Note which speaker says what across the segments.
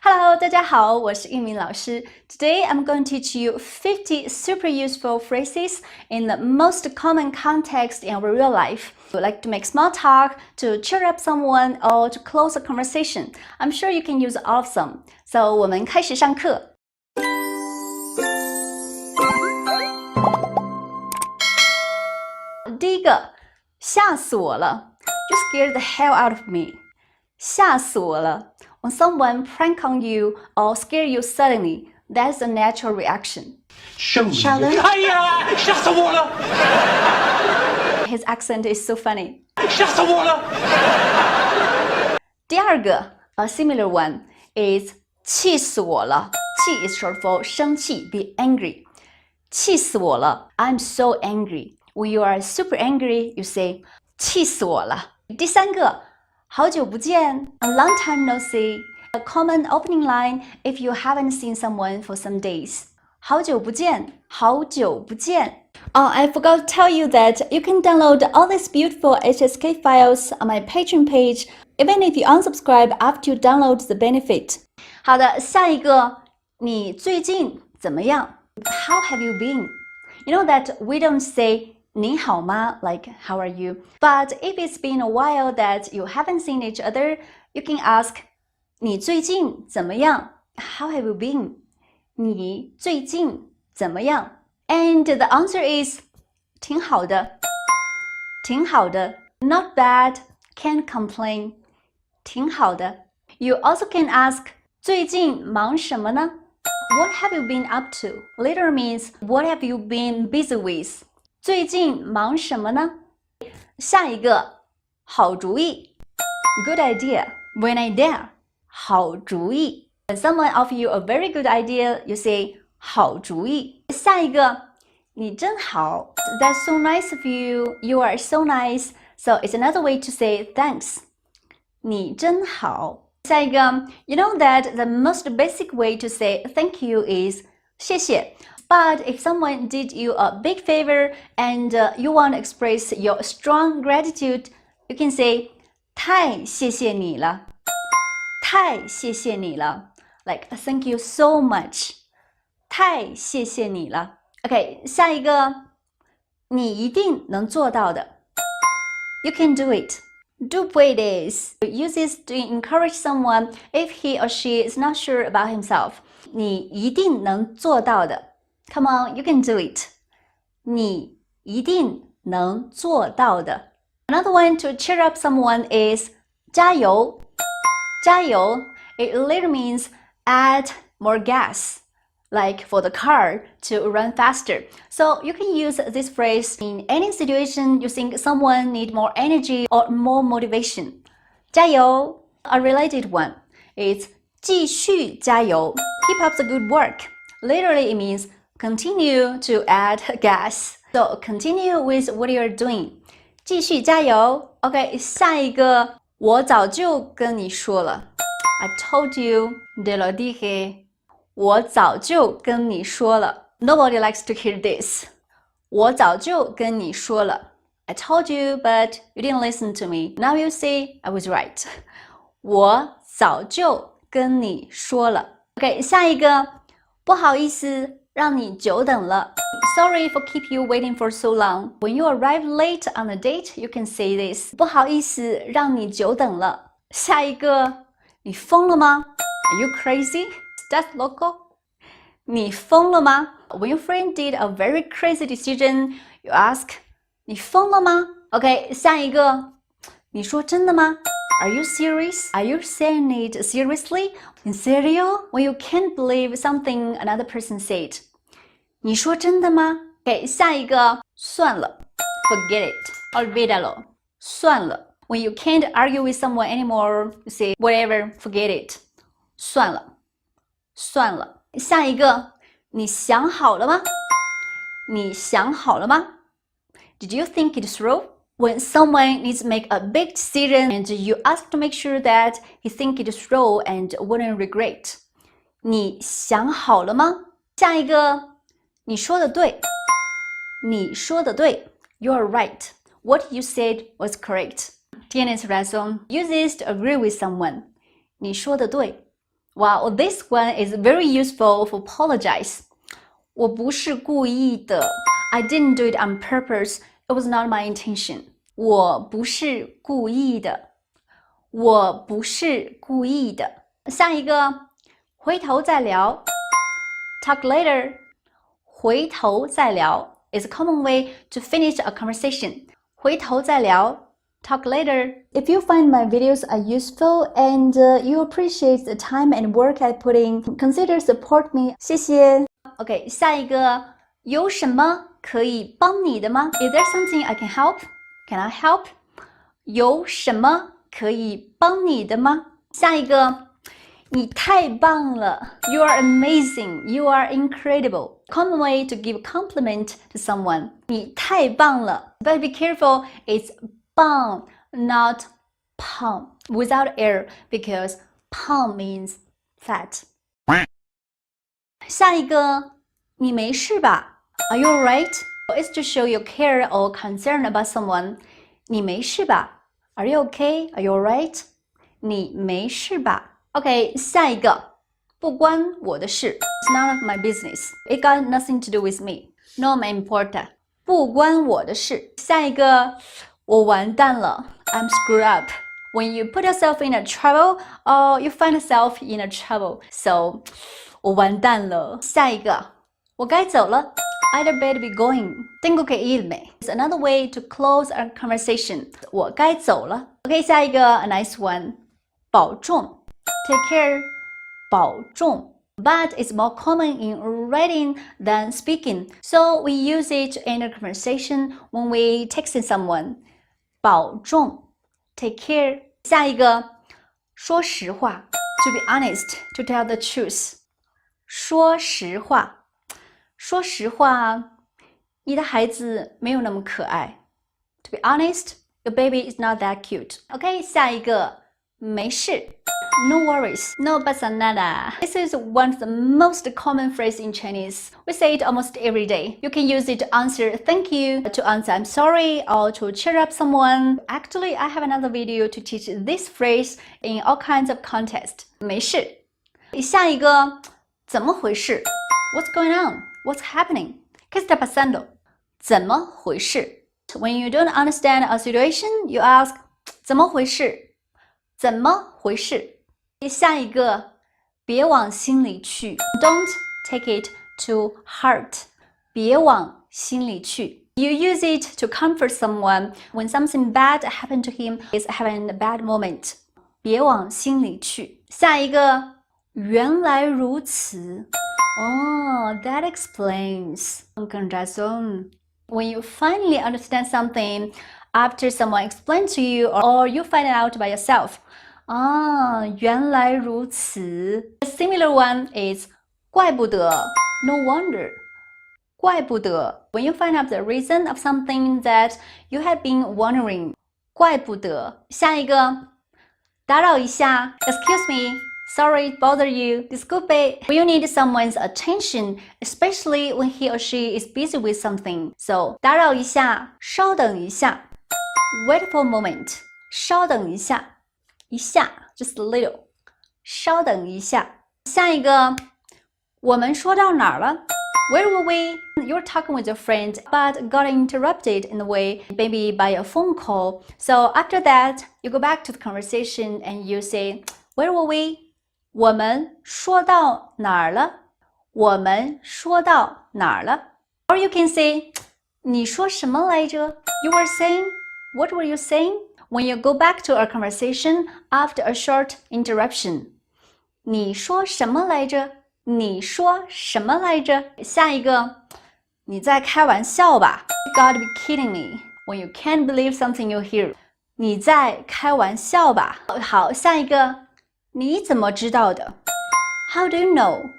Speaker 1: Hello， 大家好，我是玉明老师。Today I'm going to teach you 50 super useful phrases in the most common context in our real life. You like to make small talk, to cheer up someone, or to close a conversation. I'm sure you can use all of them. So 我们开始上课。第一个，吓死我了 ！You scared the hell out of me. 吓死我了 ！When someone prank on you or scare you suddenly, that's a natural reaction. Sheldon?
Speaker 2: 哎呀，吓死我了
Speaker 1: His accent is so funny.
Speaker 2: 吓死我了
Speaker 1: 第二个 a similar one, is 气死我了。气 is short for 生气 be angry. 气死我了 I'm so angry. When you are super angry, you say 气死我了。第三个好久不见 a long time no see. A common opening line if you haven't seen someone for some days. 好久不见，好久不见。Oh, I forgot to tell you that you can download all these beautiful HSK files on my Patreon page, even if you unsubscribe after you download the benefit. 好的，下一个，你最近怎么样 ？How have you been? You know that we don't say 你好吗 like how are you? But if it's been a while that you haven't seen each other, you can ask 你最近怎么样 How have you been? 你最近怎么样 And the answer is 挺好的挺好的 Not bad, can't complain 挺好的 You also can ask 最近忙什么呢 What have you been up to? Later means what have you been busy with? 最近忙什么呢下一个好主意 Good idea When I dare好主意 When someone offers you a very good idea, you say 好主意下一个你真好 That's so nice of you. You are so nice. So it's another way to say thanks. 你真好下一个 You know that the most basic way to say thank you is 谢谢 But if someone did you a big favor and you want to express your strong gratitude, you can say 太谢谢你了太谢谢你了 Like, thank you so much. 太谢谢你了 OK, 下一个你一定能做到的 You can do it. Do puedes. Use this to encourage someone if he or she is not sure about himself. 你一定能做到的 Come on, you can do it. 你一定能做到的 Another one to cheer up someone is 加油加油 It literally means add more gas, like for the car to run faster. So you can use this phrase in any situation you think someone needs more energy or more motivation. 加油 A related one is 继续加油 Keep up the good work. Literally it means continue to add gas. So continue with what you're doing. 继续加油 OK, 下一个我早就跟你说了 I told you, te lo dije. 我早就跟你说了 Nobody likes to hear this. 我早就跟你说了 I told you, but you didn't listen to me. Now you see, I was right. 我早就跟你说了 OK, 下一个不好意思让你久等了 Sorry for keep you waiting for so long. When you arrive late on a date, you can say this. 不好意思让你久等了下一个你疯了吗 Are you crazy? Is that local? 你疯了吗 When your friend did a very crazy decision, you ask 你疯了吗 OK, 下一个你说真的吗 Are you serious? Are you saying it seriously? In serio? When you can't believe something another person said. 你说真的吗 OK, 下一个算了 Forget it. Olvídalo. 算了 When you can't argue with someone anymore, you say whatever, forget it. 算了算了下一个你想好了吗你想好了吗 Did you think it through? When someone needs to make a big decision and you ask to make sure that he think it through and wouldn't regret. 你想好了吗下一个你说的对你说的对 You're right. What you said was correct. Tienes razón. Use this to agree with someone. 你说的对 Wow, this one is very useful for apologize. 我不是故意的。I didn't do it on purpose. It was not my intention. 我不是故意的。我不是故意的。下一个，回头再聊。Talk later. 回头再聊 is a common way to finish a conversation. 回头再聊。Talk later. If you find my videos are useful and you appreciate the time and work I put in, consider support me. 谢谢。OK， 下一个，有什么可以帮你的吗？ Is there something I can help? Can I help? 有什么可以帮你的吗？下一个，你太棒了。You are amazing. You are incredible. Common way to give a compliment to someone. 你太棒了。But be careful, it's 棒 not 胖 without air because 胖 means fat. 下一个，你没事吧？ Are you alright? It's to show you care or concern about someone. 你没事吧？ Are you okay? Are you alright? 你没事吧？ OK， 下一个，不关我的事。It's none of my business. It got nothing to do with me. No me importa. 不关我的事。下一个，我完蛋了。I'm screwed up. When you put yourself in a trouble or you find yourself in a trouble. So, 我完蛋了。下一个，我该走了。I'd better be going. Tengo que irme. It's another way to close a conversation. 我该走了。OK， 下一个 a nice one. 保重。Take care. 保重。But it's more common in writing than speaking. So we use it to end a conversation when we texting someone. 保重。Take care. 下一个，说实话。To be honest. To tell the truth. 说实话。说实话，你的孩子没有那么可爱。To be honest, your baby is not that cute. OK， 下一个，没事。No worries. No pasa nada. This is one of the most common phrases in Chinese. We say it almost every day. You can use it to answer thank you, to answer I'm sorry, or to cheer up someone. Actually, I have another video to teach this phrase in all kinds of contexts. 没事。下一个，怎么回事？ What's going on? What's happening? ¿Qué está pasando? 怎么回事？ When you don't understand a situation, you ask 怎么回事？怎么回事？下一个，别往心里去。Don't take it to heart. 别往心里去。You use it to comfort someone when something bad happened to him is having a bad moment. 别往心里去。下一个，原来如此。Oh, that explains. Con razón. When you finally understand something after someone explains to you or you find it out by yourself. 原来如此。A similar one is 怪不得 no wonder. 怪不得 when you find out the reason of something that you have been wondering. 怪不得。下一个，打扰一下 excuse me, sorry to bother you, disculpe. When you need someone's attention, especially when he or she is busy with something. So 打扰一下，稍等一下 wait for a moment. 稍等一下。一下 just a little 稍等一下下一个我们说到哪儿了 Where were we? You're talking with your friend but got interrupted in a way maybe by a phone call so after that you go back to the conversation and you say Where were we? 我们说到哪儿了我们说到哪儿了 Or you can say 你说什么来着 You were saying What were you saying?When you go back to a conversation after a short interruption. 你说什么来着你说什么来着下一个你在开玩笑吧 You gotta be kidding me when you can't believe something you hear. 你在开玩笑吧好下一个你怎么知道的 How do you know?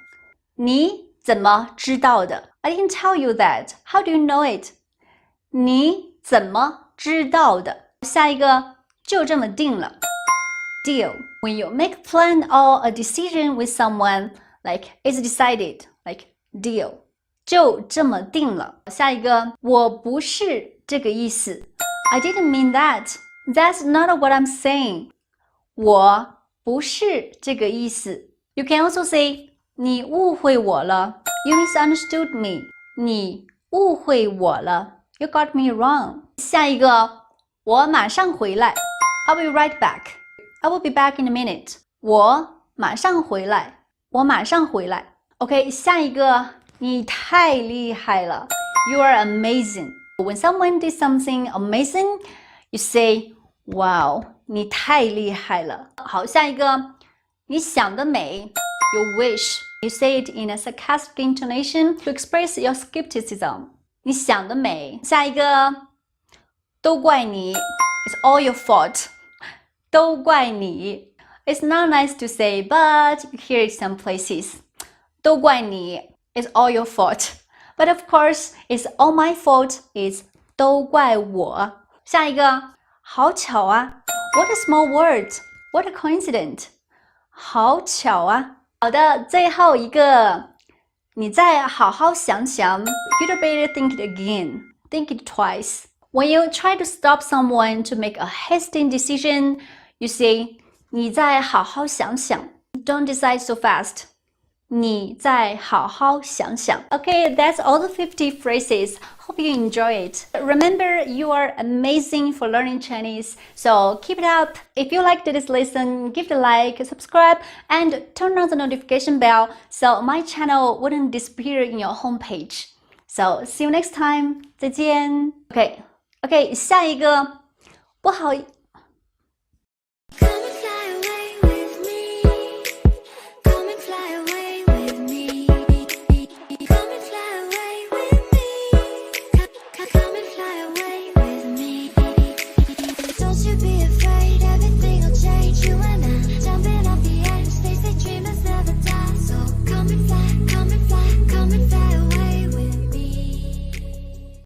Speaker 1: 你怎么知道的 I didn't tell you that. How do you know it? 你怎么知道的下一个就这么定了 Deal. When you make a plan or a decision with someone, like it's decided, like deal. 就这么定了下一个我不是这个意思 I didn't mean that. That's not what I'm saying. 我不是这个意思 You can also say 你误会我了 You misunderstood me 你误会我了 You got me wrong 下一个我马上回来 I'll be right back I will be back in a minute 我马上回来我马上回来 OK 下一个你太厉害了 You are amazing When someone did something amazing You say Wow 你太厉害了好下一个你想得美 You wish You say it in a sarcastic intonation to express your skepticism 你想得美下一个都怪你 It's all your fault 都怪你 It's not nice to say but you hear it some places 都怪你 It's all your fault But of course it's all my fault It's 都怪我下一个好巧啊 What a small word What a coincidence 好巧啊好的最后一个你再好好想想 You'd better think it again Think it twice When you try to stop someone to make a hasty decision You say 你再好好想想 Don't decide so fast 你再好好想想 Okay, that's all the 50 phrases. Hope you enjoy it. Remember, you are amazing for learning Chinese, so keep it up. If you liked this lesson, give it a like, subscribe, and turn on the notification bell so my channel wouldn't disappear in your homepage. So, see you next time. 再见 Okay, 下一个不好